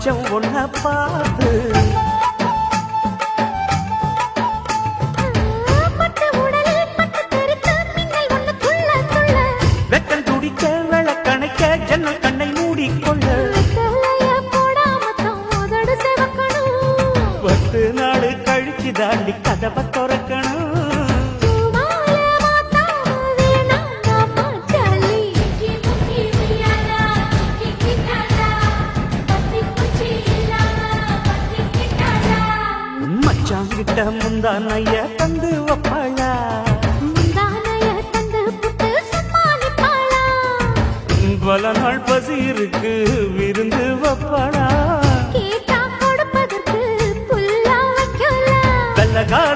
மச்சம் ஒன்ன பார்த்து வெக்கம் துடிக்க விளக்கணைக்க ஜன்னல் கண்ணை மூடிக்கொள்ள 10 நாள் கழிச்சு தாண்டி கதவை திறக்கணும். மச்சாங்கிட்ட முந்தானைய தந்து வப்பாளா, பல நாள் பசி இருக்கு விருந்து வப்பாளா.